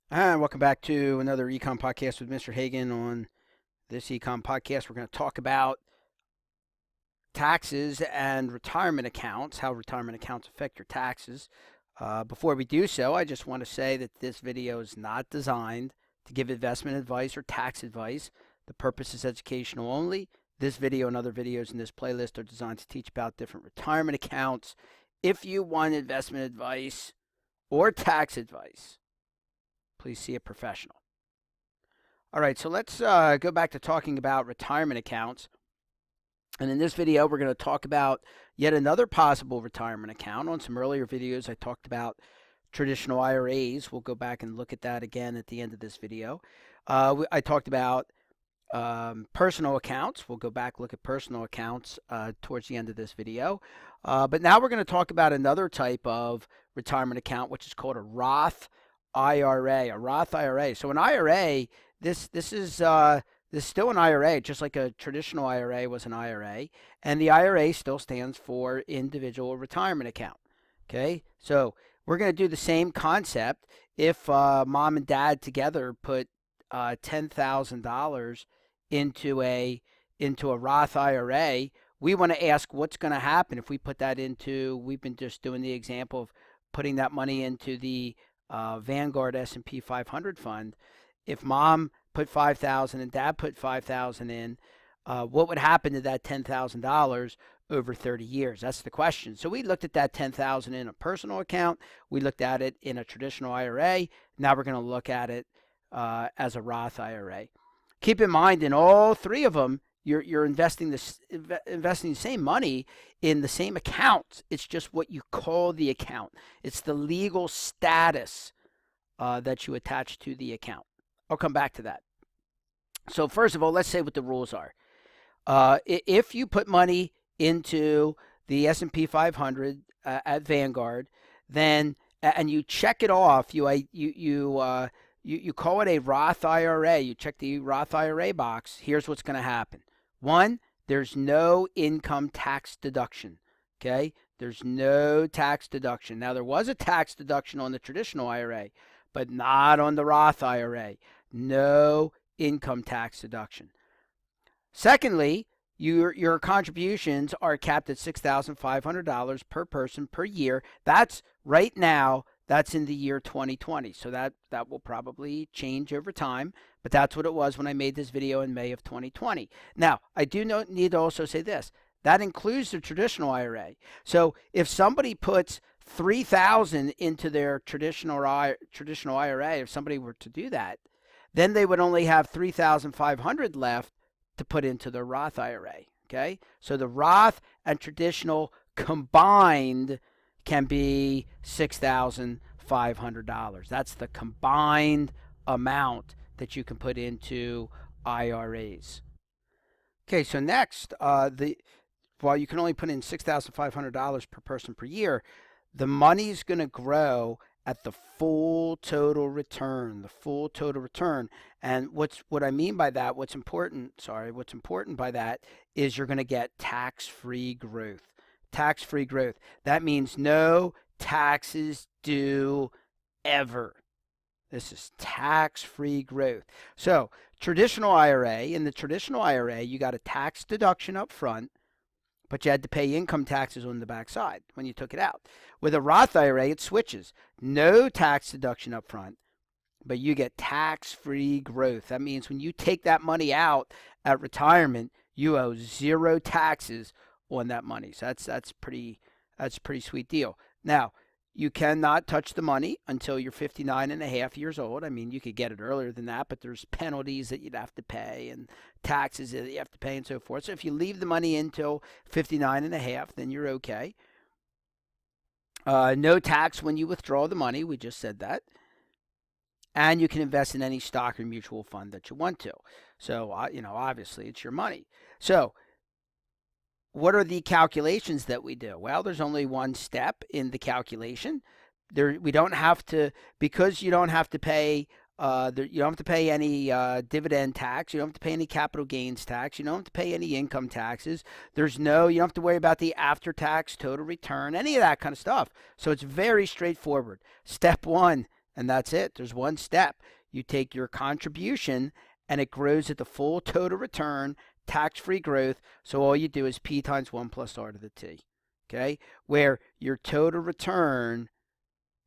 And welcome back to another Econ podcast with Mr. Hagan. On this Econ podcast, we're going to talk about taxes and retirement accounts, how retirement accounts affect your taxes. Before we do so, I just want to say that this video is not designed to give investment advice or tax advice. The purpose is educational only. This video and other videos in this playlist are designed to teach about different retirement accounts. If you want investment advice or tax advice, please see a professional. All right, so let's go back to talking about retirement accounts. And in this video, we're going to talk about yet another possible retirement account. On some earlier videos, I talked about traditional IRAs. We'll go back and look at that again at the end of this video. I talked about personal accounts. We'll go back, look at personal accounts towards the end of this video. But now we're going to talk about another type of retirement account, which is called a Roth IRA, a Roth IRA. So an IRA, this is still an IRA, just like a traditional IRA was an IRA, and the IRA still stands for individual retirement account. Okay, so we're going to do the same concept. If mom and dad together put $10,000 into a Roth IRA, we want to ask what's going to happen if we put that into. We've been just doing the example of putting that money into the Vanguard S&P 500 fund. If mom put 5,000 and dad put 5,000 in, what would happen to that $10,000 over 30 years? That's the question. So we looked at that 10,000 in a personal account. We looked at it in a traditional IRA. Now we're going to look at it as a Roth IRA. Keep in mind, in all three of them, you're investing the same money in the same account. It's just what you call the account. It's the legal status that you attach to the account. I'll come back to that. So first of all, let's say what the rules are. If you put money into the S&P 500 at Vanguard, then and you check it off, you call it a Roth IRA. You check the Roth IRA box. Here's what's going to happen. One, there's no income tax deduction. Okay, there's no tax deduction. Now, there was a tax deduction on the traditional IRA, but not on the Roth IRA. No income tax deduction. Secondly, your contributions are capped at $6,500 per person per year. That's right now. That's in the year 2020. So that will probably change over time, but that's what it was when I made this video in May of 2020. Now, I do need to also say this. That includes the traditional IRA. So if somebody puts $3,000 into their traditional IRA, if somebody were to do that, then they would only have $3,500 left to put into the Roth IRA. Okay? So the Roth and traditional combined can be $6,500. That's the combined amount that you can put into IRAs. Okay, so next, while you can only put in $6,500 per person per year, the money's going to grow at the full total return, And what I mean by that, what's important by that is you're going to get tax-free growth. Tax-free growth. That means no taxes due ever. This is tax-free growth. So traditional IRA, in the traditional IRA, you got a tax deduction up front, but you had to pay income taxes on the backside when you took it out. With a Roth IRA, it switches. No tax deduction up front, but you get tax-free growth. That means when you take that money out at retirement, you owe zero taxes on that money. So that's a pretty sweet deal. Now, you cannot touch the money until you're 59 and a half years old. I mean, you could get it earlier than that, but there's penalties that you'd have to pay and taxes that you have to pay and so forth. So if you leave the money until 59 and a half, then you're okay. No tax when you withdraw the money. We just said that. And you can invest in any stock or mutual fund that you want to. So, obviously it's your money. So what are the calculations that we do? Well, there's only one step in the calculation. We don't have to, because you don't have to pay you don't have to pay any dividend tax. You don't have to pay any capital gains tax. You don't have to pay any income taxes. You don't have to worry about the after-tax total return, any of that kind of stuff. So it's very straightforward. Step one, And that's it. There's one step. You take your contribution and it grows at the full total return, tax-free growth. So all you do is P times 1 plus R to the T. Okay? Where your total return,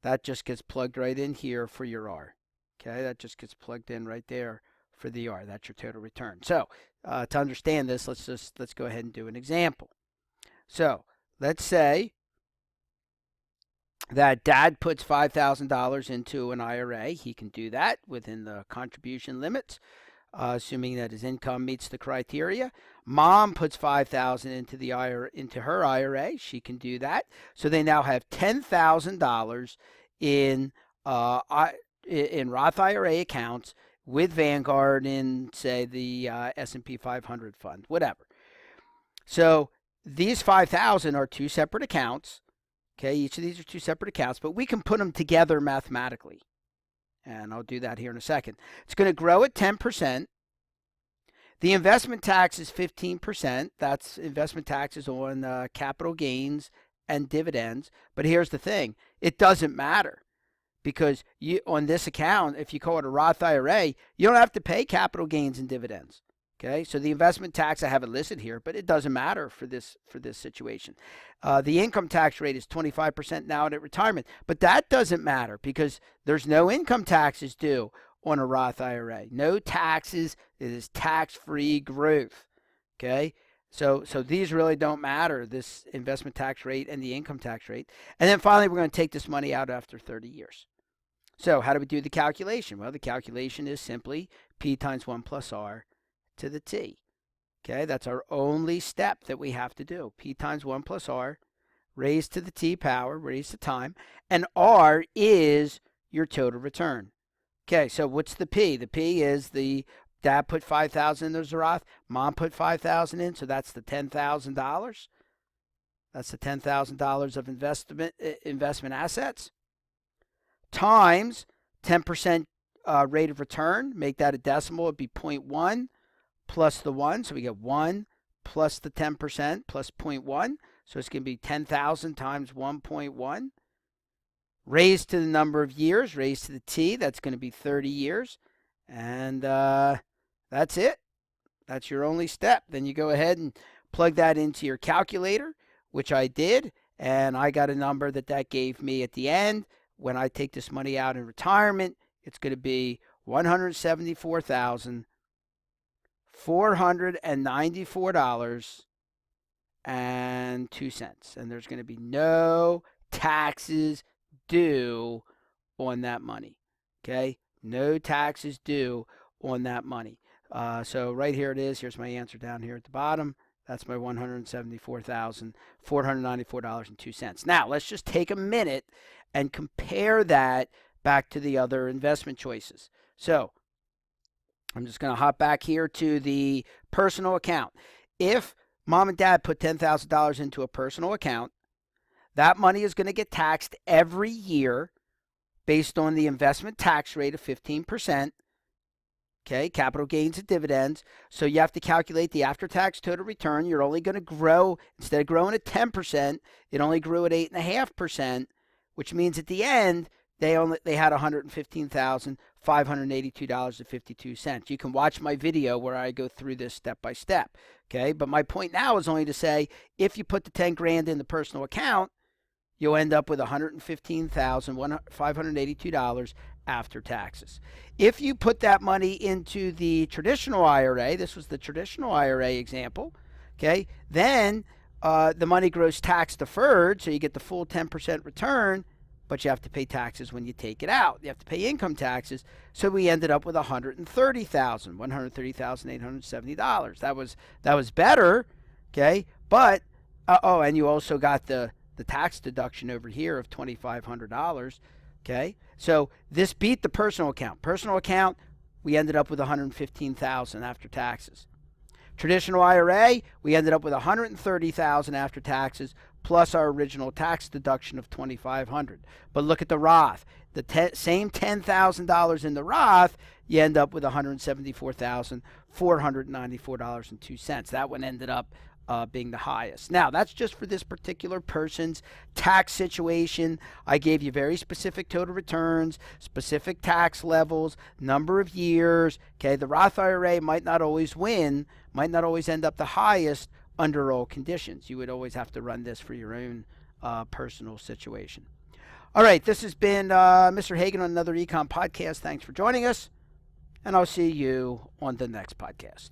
that just gets plugged right in here for your R. Okay? That just gets plugged in right there for the R. That's your total return. So to understand this, let's go ahead and do an example. So let's say that dad puts $5,000 into an IRA. He can do that within the contribution limits, assuming that his income meets the criteria. Mom puts $5,000 into her IRA. She can do that. So they now have $10,000 in Roth IRA accounts with Vanguard in, say, the S&P 500 fund, whatever. So these 5,000 are two separate accounts. Okay, each of these are two separate accounts, but we can put them together mathematically. And I'll do that here in a second. It's going to grow at 10%. The investment tax is 15%. That's investment taxes on capital gains and dividends. But here's the thing. It doesn't matter because on this account, if you call it a Roth IRA, you don't have to pay capital gains and dividends. Okay, so the investment tax, I have it listed here, but it doesn't matter for this situation. The income tax rate is 25% now at retirement, but that doesn't matter because there's no income taxes due on a Roth IRA. No taxes. It is tax-free growth. Okay, so these really don't matter, this investment tax rate and the income tax rate. And then finally, we're going to take this money out after 30 years. So how do we do the calculation? Well, the calculation is simply P times 1 plus R to the T. Okay, that's our only step that we have to do. P times 1 plus R, raised to the T power, raised to time, and R is your total return. Okay, so what's the P? The P is the dad put $5,000 in the Roth, mom put $5,000 in, so that's the $10,000. That's the $10,000 of investment assets times 10% rate of return. Make that a decimal, it'd be 0.1. plus the 1, so we get 1 plus the 10% plus 0.1, so it's going to be 10,000 times 1.1, raised to the number of years, raised to the T, that's going to be 30 years, and that's it. That's your only step. Then you go ahead and plug that into your calculator, which I did, and I got a number that gave me at the end. When I take this money out in retirement, it's going to be $174,494.02, and there's going to be no taxes due on that money. Okay, no taxes due on that money. So right here it is. Here's my answer down here at the bottom. That's my $174,494.02. Now let's just take a minute and compare that back to the other investment choices. So I'm just going to hop back here to the personal account. If mom and dad put $10,000 into a personal account, that money is going to get taxed every year based on the investment tax rate of 15%. Okay, capital gains and dividends. So you have to calculate the after-tax total return. You're only going to grow, instead of growing at 10%, it only grew at 8.5%, which means at the end, they had $115,582.52. You can watch my video where I go through this step by step. Okay, but my point now is only to say if you put the 10 grand in the personal account, you'll end up with $115,582 after taxes. If you put that money into the traditional IRA, this was the traditional IRA example, okay, then the money grows tax deferred, so you get the full 10% return, but you have to pay taxes when you take it out. You have to pay income taxes, so we ended up with $130,870. That was better, okay, but, and you also got the tax deduction over here of $2,500, okay? So this beat the personal account. Personal account, we ended up with $115,000 after taxes. Traditional IRA, we ended up with $130,000 after taxes plus our original tax deduction of $2,500. But look at the Roth. The same $10,000 in the Roth, you end up with $174,494.02. That one ended up being the highest. Now, that's just for this particular person's tax situation. I gave you very specific total returns, specific tax levels, number of years. Okay, the Roth IRA might not always win, might not always end up the highest under all conditions. You would always have to run this for your own personal situation. All right, this has been Mr. Hagan on another Econ podcast. Thanks for joining us, and I'll see you on the next podcast.